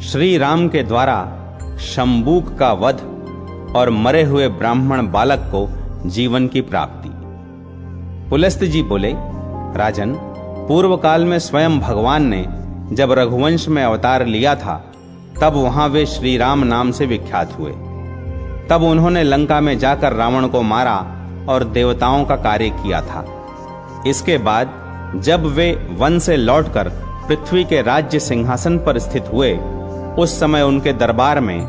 श्री राम के द्वारा शंबूक का वध और मरे हुए ब्राह्मण बालक को जीवन की प्राप्ति। पुलस्त्य जी बोले, राजन, पूर्व काल में स्वयं भगवान ने जब रघुवंश में अवतार लिया था तब वहां वे श्री राम नाम से विख्यात हुए। तब उन्होंने लंका में जाकर रावण को मारा और देवताओं का कार्य किया था। इसके बाद जब वे वन से लौटकर पृथ्वी के राज्य सिंहासन पर स्थित हुए, उस समय उनके दरबार में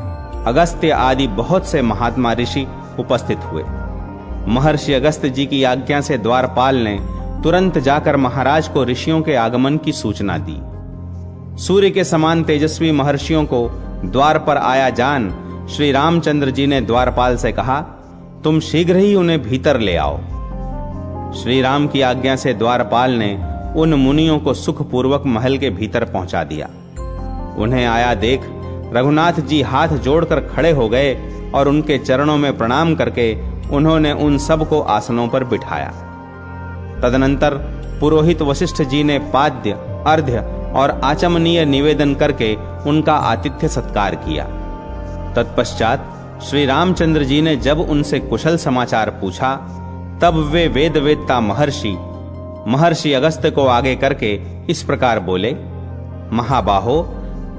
अगस्त्य आदि बहुत से महात्मा ऋषि उपस्थित हुए। महर्षि अगस्त्य जी की आज्ञा से द्वारपाल ने तुरंत जाकर महाराज को ऋषियों के आगमन की सूचना दी। सूर्य के समान तेजस्वी महर्षियों को द्वार पर आया जान श्री रामचंद्र जी ने द्वारपाल से कहा, तुम शीघ्र ही उन्हें भीतर ले आओ। श्री राम की आज्ञा से द्वारपाल ने उन मुनियों को सुखपूर्वक महल के भीतर पहुंचा दिया। उन्हें आया देख रघुनाथ जी हाथ जोड़कर खड़े हो गए और उनके चरणों में प्रणाम करके उन्होंने उन सब को आसनों पर बिठाया। तदनंतर पुरोहित वशिष्ठ जी ने पाद्य, अर्घ्य और आचमनीय निवेदन करके उनका आतिथ्य सत्कार किया। तत्पश्चात श्री रामचंद्र जी ने जब उनसे कुशल समाचार पूछा, तब वे वेदवेत्ता महर्षि अगस्त्य को आगे करके इस प्रकार बोले, महाबाहो,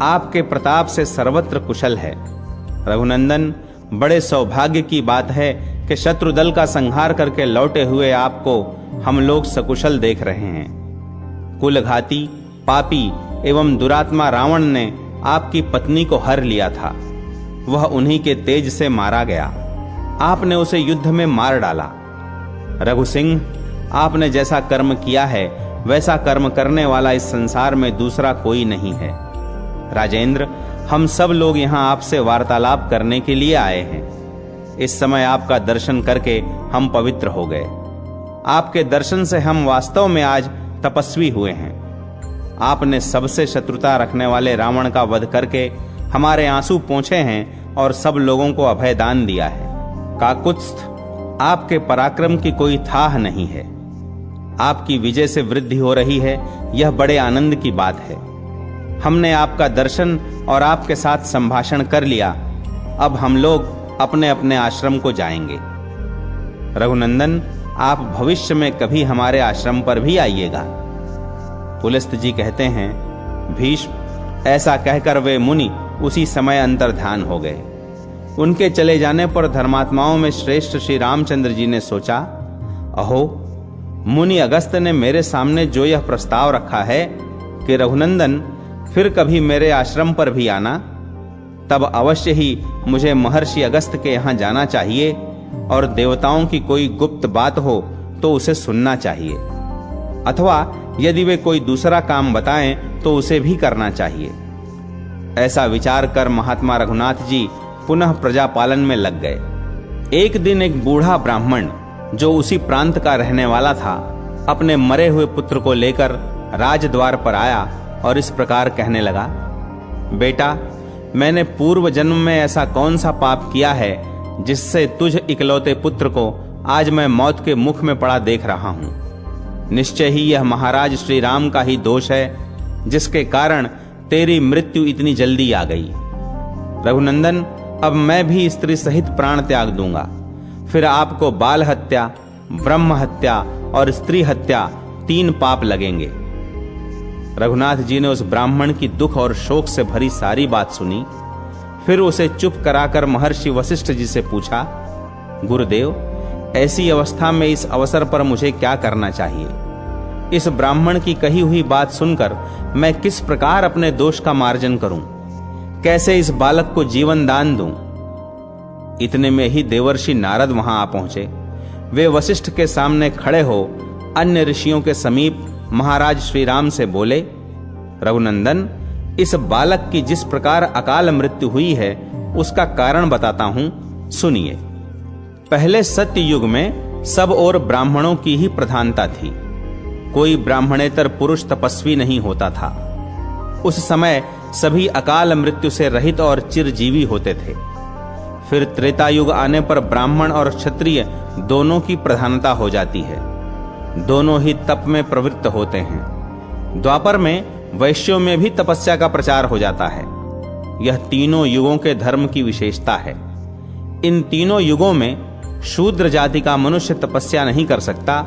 आपके प्रताप से सर्वत्र कुशल है। रघुनंदन, बड़े सौभाग्य की बात है कि शत्रु दल का संहार करके लौटे हुए आपको हम लोग सकुशल देख रहे हैं। कुलघाती, पापी एवं दुरात्मा रावण ने आपकी पत्नी को हर लिया था। वह उन्हीं के तेज से मारा गया। आपने उसे युद्ध में मार डाला। रघुसिंह, आपने जैसा कर्म किया है वैसा कर्म करने वाला इस संसार में दूसरा कोई नहीं है। राजेंद्र, हम सब लोग यहाँ आपसे वार्तालाप करने के लिए आए हैं। इस समय आपका दर्शन करके हम पवित्र हो गए। आपके दर्शन से हम वास्तव में आज तपस्वी हुए हैं। आपने सबसे शत्रुता रखने वाले रावण का वध करके हमारे आंसू पोंछे हैं और सब लोगों को अभय दान दिया है। काकुत्स्थ, आपके पराक्रम की कोई थाह नहीं है। आपकी विजय से वृद्धि हो रही है, यह बड़े आनंद की बात है। हमने आपका दर्शन और आपके साथ संभाषण कर लिया। अब हम लोग अपने अपने आश्रम को जाएंगे। रघुनंदन, आप भविष्य में कभी हमारे आश्रम पर भी आइएगा। पुलस्त्य जी कहते हैं, भीष्म, ऐसा कहकर वे मुनि उसी समय अंतर्ध्यान हो गए। उनके चले जाने पर धर्मात्माओं में श्रेष्ठ श्री रामचंद्र जी ने सोचा, अहो, मुनि अगस्त्य ने मेरे सामने जो यह प्रस्ताव रखा है कि रघुनंदन फिर कभी मेरे आश्रम पर भी आना, तब अवश्य ही मुझे महर्षि अगस्त्य के यहाँ जाना चाहिए और देवताओं की कोई गुप्त बात हो तो उसे सुनना चाहिए, अथवा यदि वे कोई दूसरा काम बताएं तो उसे भी करना चाहिए। ऐसा विचार कर महात्मा रघुनाथ जी पुनः प्रजा पालन में लग गए। एक दिन एक बूढ़ा ब्राह्मण जो उसी प्रांत का रहने वाला था, अपने मरे हुए पुत्र को लेकर राजद्वार पर आया और इस प्रकार कहने लगा, बेटा, मैंने पूर्व जन्म में ऐसा कौन सा पाप किया है जिससे तुझ इकलौते पुत्र को आज मैं मौत के मुख में पड़ा देख रहा हूं। निश्चय ही यह महाराज श्री राम का ही दोष है, जिसके कारण तेरी मृत्यु इतनी जल्दी आ गई। रघुनंदन, अब मैं भी स्त्री सहित प्राण त्याग दूंगा। फिर आपको बाल हत्या, ब्रह्म हत्या और स्त्री हत्या 3 पाप लगेंगे। रघुनाथ जी ने उस ब्राह्मण की दुख और शोक से भरी सारी बात सुनी। फिर उसे चुप कराकर महर्षि वशिष्ठ जी से पूछा, गुरुदेव, ऐसी अवस्था में इस अवसर पर मुझे क्या करना चाहिए? इस ब्राह्मण की कही हुई बात सुनकर मैं किस प्रकार अपने दोष का मार्जन करूं? कैसे इस बालक को जीवन दान दूं? इतने में ही देवर्षि नारद वहां आ पहुंचे। वे वशिष्ठ के सामने खड़े हो अन्य ऋषियों के समीप महाराज श्री राम से बोले, रघुनंदन, इस बालक की जिस प्रकार अकाल मृत्यु हुई है उसका कारण बताता हूं, सुनिए। पहले सत्य युग में सब और ब्राह्मणों की ही प्रधानता थी। कोई ब्राह्मणेतर पुरुष तपस्वी नहीं होता था। उस समय सभी अकाल मृत्यु से रहित और चिरजीवी होते थे। फिर त्रेता युग आने पर ब्राह्मण और क्षत्रिय दोनों की प्रधानता हो जाती है। दोनों ही तप में प्रवृत्त होते हैं। द्वापर में वैश्यों में भी तपस्या का प्रचार हो जाता है। यह तीनों युगों के धर्म की विशेषता है। इन तीनों युगों में शूद्र जाति का मनुष्य तपस्या नहीं कर सकता।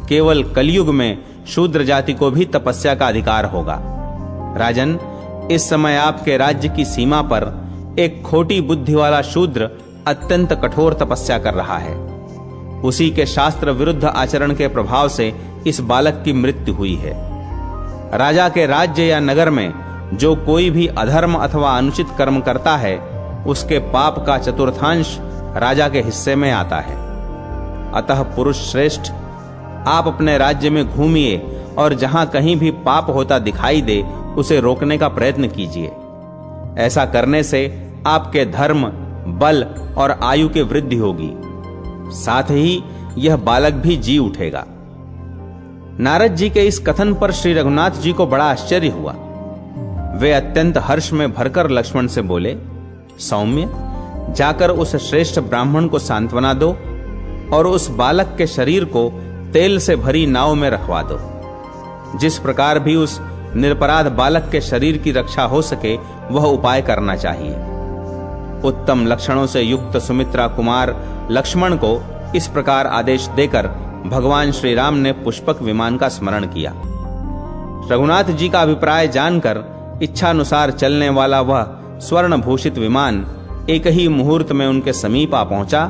केवल कलयुग में शूद्र जाति को भी तपस्या का अधिकार होगा। राजन, इस समय आपके राज्य की सीमा पर एक खोटी बुद्धि वाला शूद्र अत्यंत कठोर तपस्या कर रहा है। उसी के शास्त्र विरुद्ध आचरण के प्रभाव से इस बालक की मृत्यु हुई है। राजा के राज्य या नगर में जो कोई भी अधर्म अथवा अनुचित कर्म करता है, उसके पाप का चतुर्थांश राजा के हिस्से में आता है। अतः पुरुष श्रेष्ठ, आप अपने राज्य में घूमिए और जहां कहीं भी पाप होता दिखाई दे उसे रोकने का प्रयत्न कीजिए। ऐसा करने से आपके धर्म, बल और आयु की वृद्धि होगी। साथ ही यह बालक भी जी उठेगा। नारद जी के इस कथन पर श्री रघुनाथ जी को बड़ा आश्चर्य हुआ। वे अत्यंत हर्ष में भरकर लक्ष्मण से बोले, सौम्य, जाकर उस श्रेष्ठ ब्राह्मण को सांत्वना दो और उस बालक के शरीर को तेल से भरी नाव में रखवा दो। जिस प्रकार भी उस निरपराध बालक के शरीर की रक्षा हो सके वह उपाय करना चाहिए। उत्तम लक्षणों से युक्त सुमित्रा कुमार लक्ष्मण को इस प्रकार आदेश देकर भगवान श्री राम ने पुष्पक विमान का स्मरण किया। रघुनाथ जी का अभिप्राय जानकर इच्छानुसार चलने वाला वह स्वर्ण भूषित विमान एक ही मुहूर्त में उनके समीप आ पहुंचा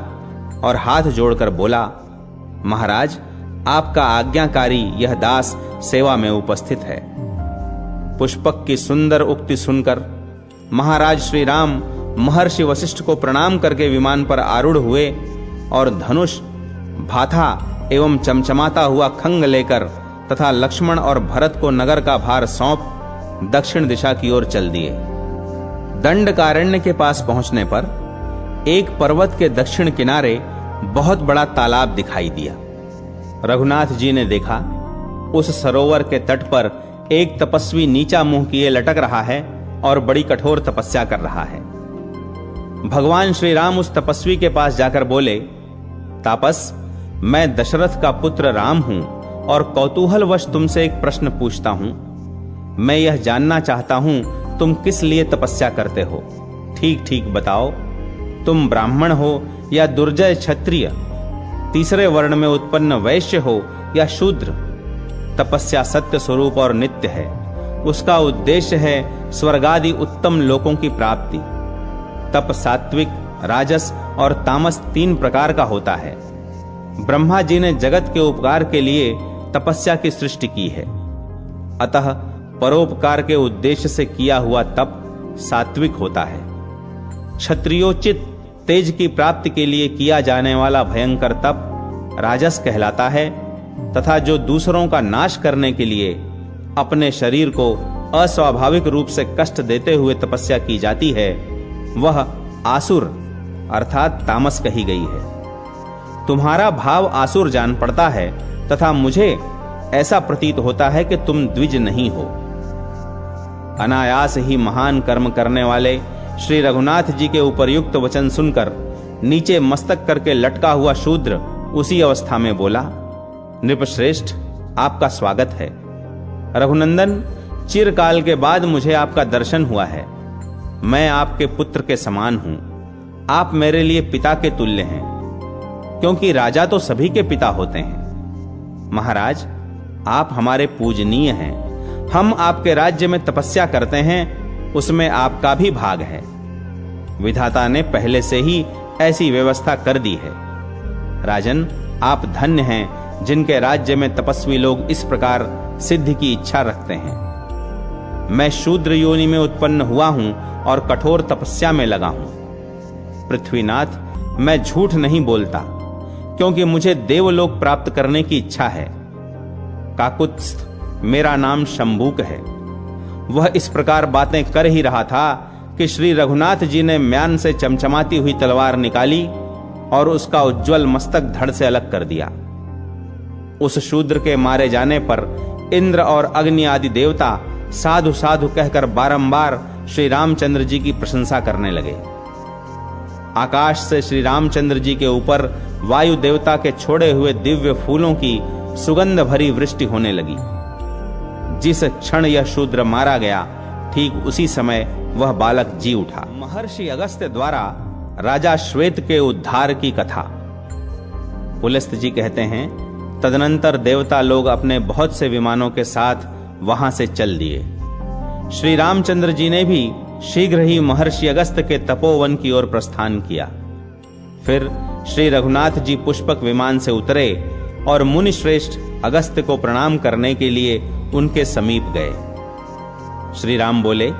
और हाथ जोड़कर बोला, महाराज, आपका आज्ञाकारी यह दास सेवा में उपस्थित है। पुष्पक की सुंदर उक्ति सुनकर महाराज श्री राम महर्षि वशिष्ठ को प्रणाम करके विमान पर आरूढ़ हुए और धनुष, भाथा एवं चमचमाता हुआ खंग लेकर तथा लक्ष्मण और भरत को नगर का भार सौंप दक्षिण दिशा की ओर चल दिए। दंडकारण्य के पास पहुंचने पर एक पर्वत के दक्षिण किनारे बहुत बड़ा तालाब दिखाई दिया। रघुनाथ जी ने देखा, उस सरोवर के तट पर एक तपस्वी नीचा मुंह किए लटक रहा है और बड़ी कठोर तपस्या कर रहा है। भगवान श्री राम उस तपस्वी के पास जाकर बोले, तापस, मैं दशरथ का पुत्र राम हूं और कौतूहलवश तुमसे एक प्रश्न पूछता हूं। मैं यह जानना चाहता हूं तुम किस लिए तपस्या करते हो। ठीक ठीक बताओ, तुम ब्राह्मण हो या दुर्जय क्षत्रिय, तीसरे वर्ण में उत्पन्न वैश्य हो या शूद्र। तपस्या सत्य स्वरूप और नित्य है। उसका उद्देश्य है स्वर्गादि उत्तम लोकों की प्राप्ति। तप सात्विक, राजस और तामस 3 प्रकार का होता है। ब्रह्मा जी ने जगत के उपकार के लिए तपस्या की सृष्टि की है। अतः परोपकार के उद्देश्य से किया हुआ तप सात्विक होता है। क्षत्रियोचित तेज की प्राप्ति के लिए किया जाने वाला भयंकर तप राजस कहलाता है तथा जो दूसरों का नाश करने के लिए अपने शरीर को अस्वाभाविक रूप से कष्ट देते हुए तपस्या की जाती है वह आसुर अर्थात तामस कही गई है। तुम्हारा भाव आसुर जान पड़ता है तथा मुझे ऐसा प्रतीत होता है कि तुम द्विज नहीं हो। अनायास ही महान कर्म करने वाले श्री रघुनाथ जी के उपर्युक्त वचन सुनकर नीचे मस्तक करके लटका हुआ शूद्र उसी अवस्था में बोला, नृपश्रेष्ठ, आपका स्वागत है। रघुनंदन, चिरकाल के बाद मुझे आपका दर्शन हुआ है। मैं आपके पुत्र के समान हूं। आप मेरे लिए पिता के तुल्य हैं, क्योंकि राजा तो सभी के पिता होते हैं। महाराज, आप हमारे पूजनीय हैं। हम आपके राज्य में तपस्या करते हैं, उसमें आपका भी भाग है। विधाता ने पहले से ही ऐसी व्यवस्था कर दी है। राजन, आप धन्य हैं जिनके राज्य में तपस्वी लोग इस प्रकार सिद्धि की इच्छा रखते हैं। मैं शूद्र योनि में उत्पन्न हुआ हूं और कठोर तपस्या में लगा हूं। पृथ्वीनाथ, मैं झूठ नहीं बोलता, क्योंकि मुझे देवलोक प्राप्त करने की इच्छा है। काकुत्स्थ मेरा नाम शंबूक है। वह इस प्रकार बातें कर ही रहा था कि श्री रघुनाथ जी ने म्यान से चमचमाती हुई तलवार निकाली और उसका उज्जवल मस्तक धड़ से अलग कर दिया। उस शूद्र के मारे जाने पर इंद्र और अग्नि आदि देवता साधु साधु कहकर बारंबार श्री रामचंद्र जी की प्रशंसा करने लगे। आकाश से श्री रामचंद्र जी के ऊपर वायु देवता के छोड़े हुए दिव्य फूलों की सुगंध भरी वृष्टि होने लगी। जिस क्षण यह शूद्र मारा गया, ठीक उसी समय वह बालक जी उठा। महर्षि अगस्त्य द्वारा राजा श्वेत के उद्धार की कथा। पुलस्त जी कहते हैं, तदनंतर देवता लोग अपने बहुत से विमानों के साथ वहां से चल दिए। श्री रामचंद्र जी ने भी शीघ्र ही महर्षि अगस्त्य के तपोवन की ओर प्रस्थान किया। फिर श्री रघुनाथ जी पुष्पक विमान से उतरे और मुनि श्रेष्ठ अगस्त्य को प्रणाम करने के लिए उनके समीप गए। श्री राम बोले,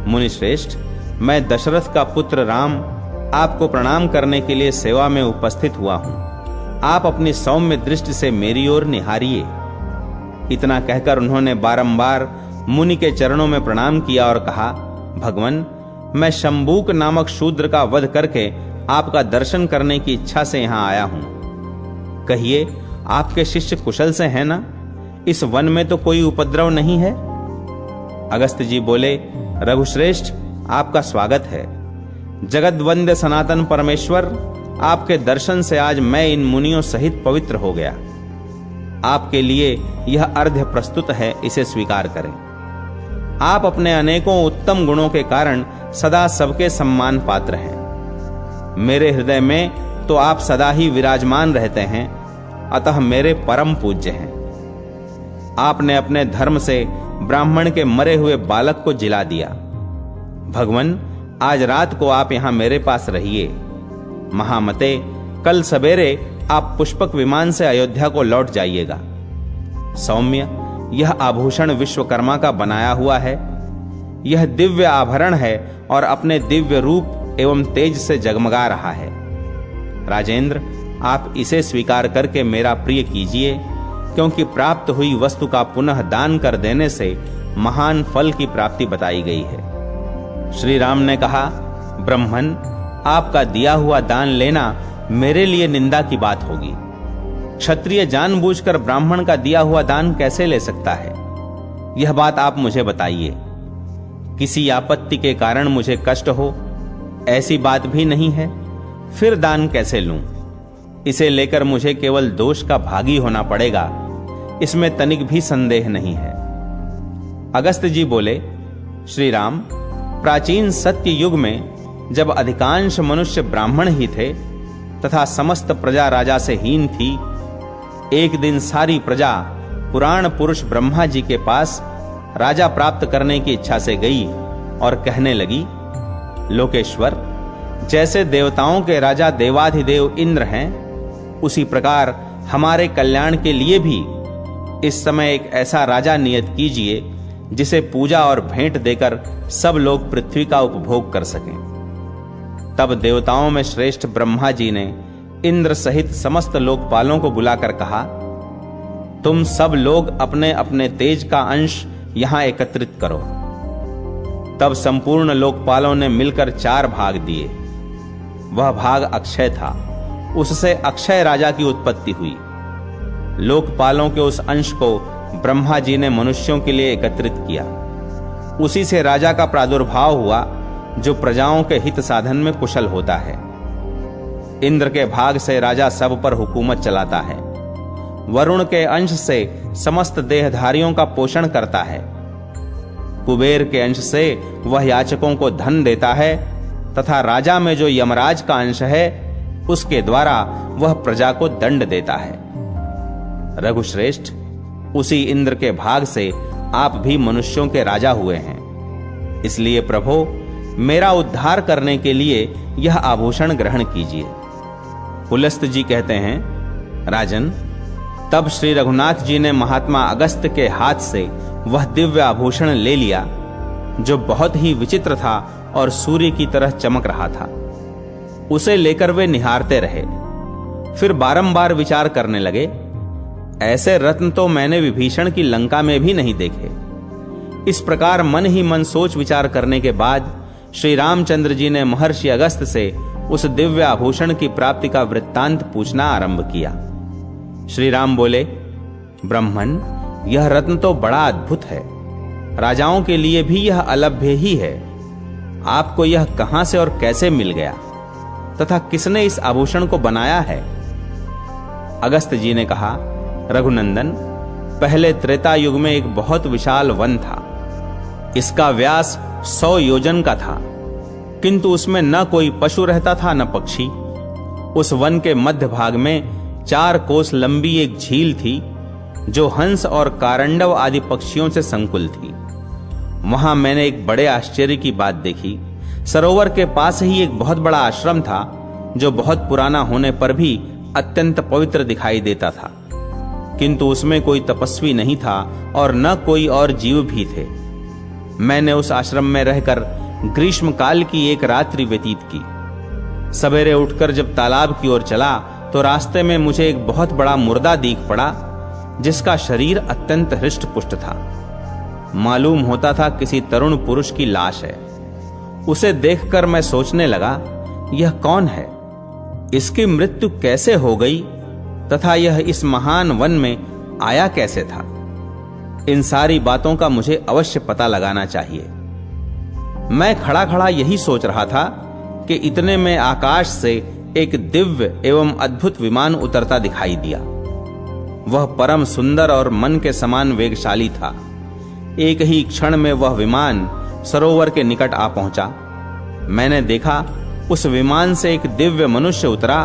मुनि श्रेष्ठ, मैं दशरथ का पुत्र राम आपको प्रणाम करने के लिए सेवा में उपस्थित हुआ हूं। आप अपनी सौम्य दृष्टि से मेरी ओर निहारिए। इतना कहकर उन्होंने बारंबार मुनि के चरणों में प्रणाम किया और कहा, भगवन, मैं शंबूक नामक शूद्र का वध करके आपका दर्शन करने की इच्छा से यहां आया हूं। कहिए, आपके शिष्य कुशल से हैं ना? इस वन में तो कोई उपद्रव नहीं है? अगस्त्य जी बोले, रघुश्रेष्ठ, आपका स्वागत है। जगद्वंद्य सनातन परमेश्वर, आपके दर्शन से आज मैं इन मुनियों सहित पवित्र हो गया। आपके लिए यह अर्घ्य प्रस्तुत है, इसे स्वीकार करें। आप अपने अनेकों उत्तम गुणों के कारण सदा सबके सम्मान पात्र हैं। मेरे हृदय में तो आप सदा ही विराजमान रहते हैं, अतः मेरे परम पूज्य हैं। आपने अपने धर्म से ब्राह्मण के मरे हुए बालक को जिला दिया। भगवन, आज रात को आप यहां मेरे पास रहिए। महामते, कल सवेरे आप पुष्पक विमान से अयोध्या को लौट जाइएगा। सौम्य, यह आभूषण विश्वकर्मा का बनाया हुआ है। यह दिव्य आभरण है और अपने दिव्य रूप एवं तेज से जगमगा रहा है। राजेंद्र, आप इसे स्वीकार करके मेरा प्रिय कीजिए, क्योंकि प्राप्त हुई वस्तु का पुनः दान कर देने से महान फल की प्राप्ति बताई गई है। श्री राम ने कहा, ब्रह्मन, आपका दिया हुआ दान लेना मेरे लिए निंदा की बात होगी। क्षत्रिय जानबूझकर ब्राह्मण का दिया हुआ दान कैसे ले सकता है? यह बात आप मुझे बताइए। किसी आपत्ति के कारण मुझे कष्ट हो, ऐसी बात भी नहीं है, फिर दान कैसे लूं? इसे लेकर मुझे केवल दोष का भागी होना पड़ेगा, इसमें तनिक भी संदेह नहीं है। अगस्त्य जी बोले, श्री राम, प्राचीन सत्य युग में जब अधिकांश मनुष्य ब्राह्मण ही थे तथा समस्त प्रजा राजा से हीन थी, एक दिन सारी प्रजा पुराण पुरुष ब्रह्मा जी के पास राजा प्राप्त करने की इच्छा से गई और कहने लगी, लोकेश्वर, जैसे देवताओं के राजा देवाधिदेव इंद्र हैं, उसी प्रकार हमारे कल्याण के लिए भी इस समय एक ऐसा राजा नियत कीजिए जिसे पूजा और भेंट देकर सब लोग पृथ्वी का उपभोग कर सकें। तब देवताओं में श्रेष्ठ ब्रह्मा जी ने इंद्र सहित समस्त लोकपालों को बुलाकर कहा, तुम सब लोग अपने अपने तेज का अंश यहां एकत्रित करो। तब संपूर्ण लोकपालों ने मिलकर 4 भाग दिए। वह भाग अक्षय था, उससे अक्षय राजा की उत्पत्ति हुई। लोकपालों के उस अंश को ब्रह्मा जी ने मनुष्यों के लिए एकत्रित किया। उसी से राजा का प्रादुर्भाव हुआ, जो प्रजाओं के हित साधन में कुशल होता है। इंद्र के भाग से राजा सब पर हुकूमत चलाता है। वरुण के अंश से समस्त देहधारियों का पोषण करता है। कुबेर के अंश से वह याचकों को धन देता है तथा राजा में जो यमराज का अंश है, उसके द्वारा वह प्रजा को दंड देता है। रघुश्रेष्ठ, उसी इंद्र के भाग से आप भी मनुष्यों के राजा हुए हैं। इसलिए प्रभो, मेरा उद्धार करने के लिए यह आभूषण ग्रहण कीजिए। पुलस्त जी कहते हैं, राजन, तब श्री रघुनाथ जी ने महात्मा अगस्त्य के हाथ से वह दिव्य आभूषण ले लिया, जो बहुत ही विचित्र था और सूर्य की तरह चमक रहा था। उसे लेकर वे निहारते रहे। फिर बारंबार विचार करने लगे, ऐसे रत्न तो मैंने विभीषण की लंका में भी नहीं देखे। इस प्रकार मन ही मन सोच विचार करने के बाद श्री रामचंद्र जी ने महर्षि अगस्त्य से उस दिव्य आभूषण की प्राप्ति का वृत्तांत पूछना आरंभ किया। श्री राम बोले, ब्रह्मन, यह रत्न तो बड़ा अद्भुत है। राजाओं के लिए भी यह अलभ्य ही है। आपको यह कहां से और कैसे मिल गया तथा किसने इस आभूषण को बनाया है? अगस्त्य जी ने कहा, रघुनंदन, पहले त्रेता युग में एक बहुत विशाल वन था। इसका व्यास 100 योजन का था, किंतु उसमें न कोई पशु रहता था न पक्षी। उस वन के मध्य भाग में 4 कोस लंबी एक झील थी, जो हंस और कारंडव आदि पक्षियों से संकुल थी। वहां मैंने एक बड़े आश्चर्य की बात देखी। सरोवर के पास ही एक बहुत बड़ा आश्रम था, जो बहुत पुराना होने पर भी अत्यंत पवित्र दिखाई देता था, किंतु उसमें कोई तपस्वी नहीं था और न कोई और जीव भी थे। मैंने उस आश्रम में रहकर ग्रीष्मकाल की एक रात्रि व्यतीत की। सवेरे उठकर जब तालाब की ओर चला तो रास्ते में मुझे एक बहुत बड़ा मुर्दा दिख पड़ा, जिसका शरीर अत्यंत हृष्ट-पुष्ट था। मालूम होता था किसी तरुण पुरुष की लाश है। उसे देखकर मैं सोचने लगा, यह कौन है, इसकी मृत्यु कैसे हो गई तथा यह इस महान वन में आया कैसे था। इन सारी बातों का मुझे अवश्य पता लगाना चाहिए। मैं खड़ा खड़ा यही सोच रहा था कि इतने में आकाश से एक दिव्य एवं अद्भुत विमान उतरता दिखाई दिया। वह परम सुंदर और मन के समान वेगशाली था। एक ही क्षण में वह विमान सरोवर के निकट आ पहुंचा। मैंने देखा उस विमान से एक दिव्य मनुष्य उतरा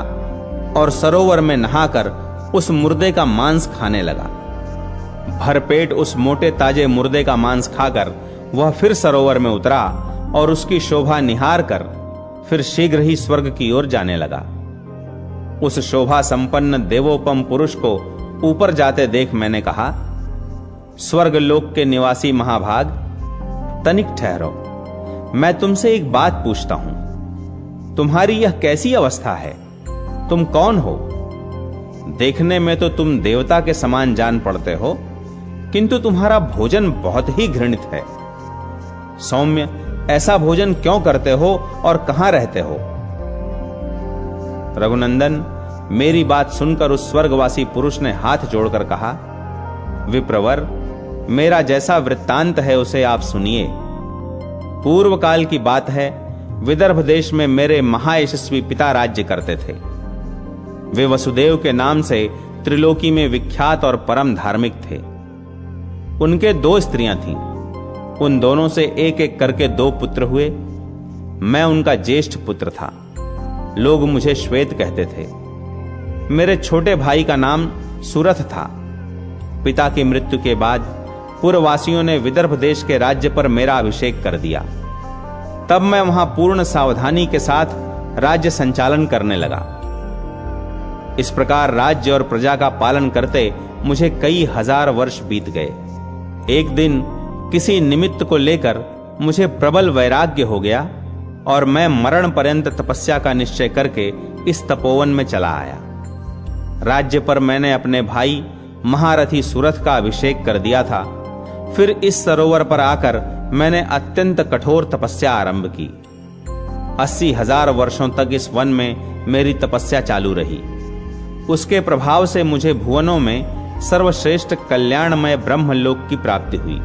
और सरोवर में नहाकर उस मुर्दे का मांस खाने लगा। भरपेट उस मोटे ताजे मुर्दे का मांस खाकर वह फिर सरोवर में उतरा और उसकी शोभा निहार कर फिर शीघ्र ही स्वर्ग की ओर जाने लगा। उस शोभा संपन्न देवोपम पुरुष को ऊपर जाते देख मैंने कहा, स्वर्ग लोक के निवासी महाभाग, तनिक ठहरो, मैं तुमसे एक बात पूछता हूं। तुम्हारी यह कैसी अवस्था है? तुम कौन हो? देखने में तो तुम देवता के समान जान पड़ते हो, किंतु तुम्हारा भोजन बहुत ही घृणित है। सौम्य, ऐसा भोजन क्यों करते हो और कहां रहते हो? रघुनंदन, मेरी बात सुनकर उस स्वर्गवासी पुरुष ने हाथ जोड़कर कहा, विप्रवर, मेरा जैसा वृत्तांत है उसे आप सुनिए। पूर्व काल की बात है, विदर्भ देश में मेरे महायशस्वी पिता राज्य करते थे। वे वसुदेव के नाम से त्रिलोकी में विख्यात और परम धार्मिक थे। उनके 2 स्त्रियां थीं। उन दोनों से एक एक करके 2 पुत्र हुए। मैं उनका ज्येष्ठ पुत्र था। लोग मुझे श्वेत कहते थे। मेरे छोटे भाई का नाम सुरथ था। पिता की मृत्यु के बाद पुरवासियों ने विदर्भ देश के राज्य पर मेरा अभिषेक कर दिया। तब मैं वहां पूर्ण सावधानी के साथ राज्य संचालन करने लगा। इस प्रकार राज्य और प्रजा का पालन करते मुझे कई हजार वर्ष बीत गए। एक दिन किसी निमित्त को लेकर मुझे प्रबल वैराग्य हो गया और मैं मरण पर्यंत तपस्या का निश्चय करके इस तपोवन में चला आया। राज्य पर मैंने अपने भाई महारथी सुरथ का अभिषेक कर दिया था। फिर इस सरोवर पर आकर मैंने अत्यंत कठोर तपस्या आरंभ की। 80,000 वर्षों तक इस वन में मेरी तपस्या चालू रही। उसके प्रभाव से मुझे भुवनों में सर्वश्रेष्ठ कल्याणमय ब्रह्मलोक की प्राप्ति हुई।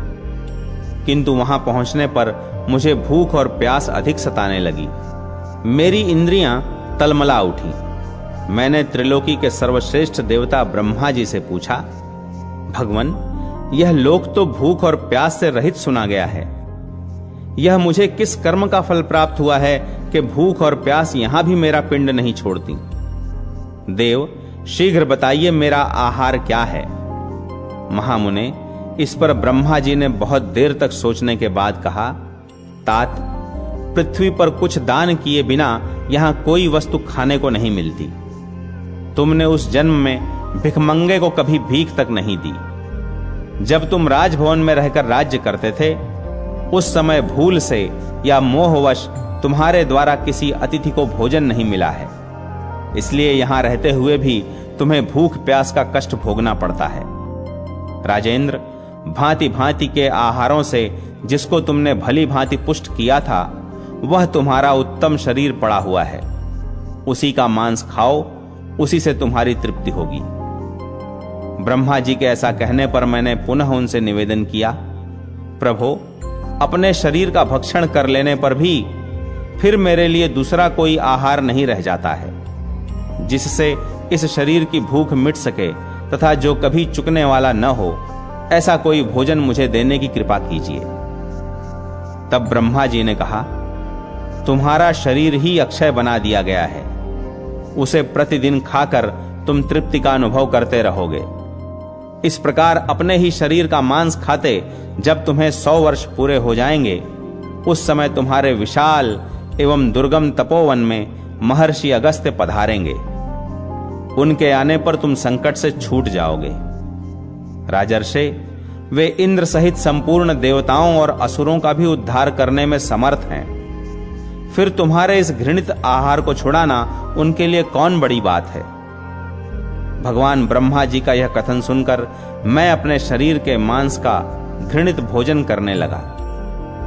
किंतु वहां पहुंचने पर मुझे भूख और प्यास अधिक सताने लगी। मेरी इंद्रियां तलमला उठी। मैंने त्रिलोकी के सर्वश्रेष्ठ देवता ब्रह्मा जी से पूछा, भगवान, यह लोक तो भूख और प्यास से रहित सुना गया है। यह मुझे किस कर्म का फल प्राप्त हुआ है कि भूख और प्यास यहां भी मेरा पिंड नहीं छोड़ती? देव, शीघ्र बताइए, मेरा आहार क्या है? महामुने, इस पर ब्रह्मा जी ने बहुत देर तक सोचने के बाद कहा, तात, पृथ्वी पर कुछ दान किए बिना यहां कोई वस्तु खाने को नहीं मिलती। तुमने उस जन्म में भिखमंगे को कभी भीख तक नहीं दी। जब तुम राजभवन में रहकर राज्य करते थे, उस समय भूल से या मोहवश तुम्हारे द्वारा किसी अतिथि को भोजन नहीं मिला है। इसलिए यहां रहते हुए भी तुम्हें भूख प्यास का कष्ट भोगना पड़ता है। राजेंद्र, भांति भांति के आहारों से जिसको तुमने भली भांति पुष्ट किया था, वह तुम्हारा उत्तम शरीर पड़ा हुआ है। उसी का मांस खाओ, उसी से तुम्हारी तृप्ति होगी। ब्रह्मा जी के ऐसा कहने पर मैंने पुनः उनसे निवेदन किया, प्रभो, अपने शरीर का भक्षण कर लेने पर भी फिर मेरे लिए दूसरा कोई आहार नहीं रह जाता है, जिससे इस शरीर की भूख मिट सके तथा जो कभी चुकने वाला न हो, ऐसा कोई भोजन मुझे देने की कृपा कीजिए। तब ब्रह्मा जी ने कहा, तुम्हारा शरीर ही अक्षय बना दिया गया है, उसे प्रतिदिन खाकर तुम तृप्ति का अनुभव करते रहोगे। इस प्रकार अपने ही शरीर का मांस खाते जब तुम्हें 100 वर्ष पूरे हो जाएंगे, उस समय तुम्हारे विशाल एवं दुर्गम तपोवन में महर्षि अगस्त्य पधारेंगे। उनके आने पर तुम संकट से छूट जाओगे। राजर्षे, वे इंद्र सहित संपूर्ण देवताओं और असुरों का भी उद्धार करने में समर्थ हैं। फिर तुम्हारे इस घृणित आहार को छुड़ाना उनके लिए कौन बड़ी बात है। भगवान ब्रह्मा जी का यह कथन सुनकर मैं अपने शरीर के मांस का घृणित भोजन करने लगा।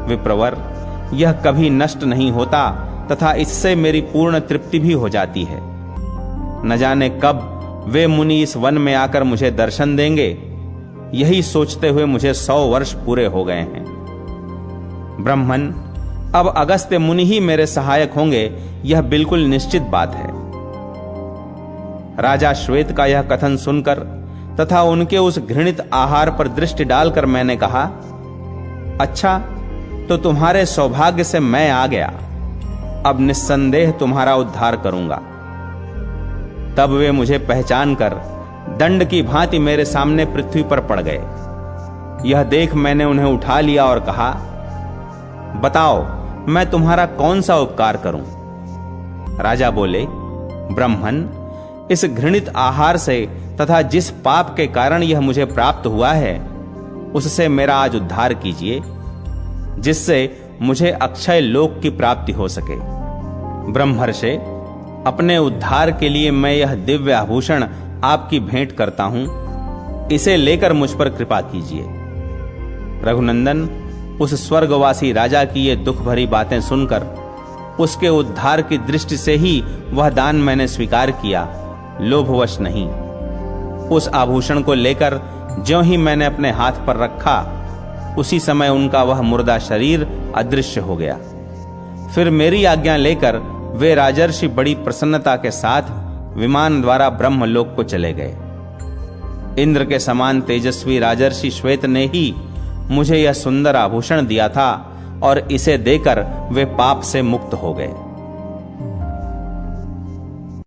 विप्रवर, यह कभी नष्ट नहीं होता तथा इससे मेरी पूर्ण तृप्ति भी हो जाती है। न जाने कब वे मुनि इस वन में आकर मुझे दर्शन देंगे, यही सोचते हुए मुझे 100 वर्ष पूरे हो गए हैं। ब्रह्मन, अब अगस्त्य मुनि ही मेरे सहायक होंगे, यह बिल्कुल निश्चित बात है। राजा श्वेत का यह कथन सुनकर तथा उनके उस घृणित आहार पर दृष्टि डालकर मैंने कहा, अच्छा, तो तुम्हारे सौभाग्य से मैं आ गया, अब निस्संदेह तुम्हारा उद्धार करूंगा। तब वे मुझे पहचान कर दंड की भांति मेरे सामने पृथ्वी पर पड़ गए। यह देख मैंने उन्हें उठा लिया और कहा, बताओ मैं तुम्हारा कौन सा उपकार करूं। राजा बोले, ब्रह्मन, इस घृणित आहार से तथा जिस पाप के कारण यह मुझे प्राप्त हुआ है, उससे मेरा आज उद्धार कीजिए, जिससे मुझे अक्षय लोक की प्राप्ति हो सके। ब्रह्मर्षे, अपने उद्धार के लिए मैं यह दिव्य आभूषण आपकी भेंट करता हूं, इसे लेकर मुझ पर कृपा कीजिए। रघुनंदन, उस स्वर्गवासी राजा की ये दुख भरी बातें सुनकर उसके उद्धार की दृष्टि से ही वह दान मैंने स्वीकार किया, लोभवश नहीं। उस आभूषण को लेकर ज्यों ही मैंने अपने हाथ पर रखा, उसी समय उनका वह मुर्दा शरीर अदृश्य हो गया। फिर मेरी आज्ञा लेकर वे राजर्षि बड़ी प्रसन्नता के साथ विमान द्वारा ब्रह्मलोक को चले गए। इंद्र के समान तेजस्वी राजर्षि श्वेत ने ही मुझे यह सुंदर आभूषण दिया था और इसे देकर वे पाप से मुक्त हो गए।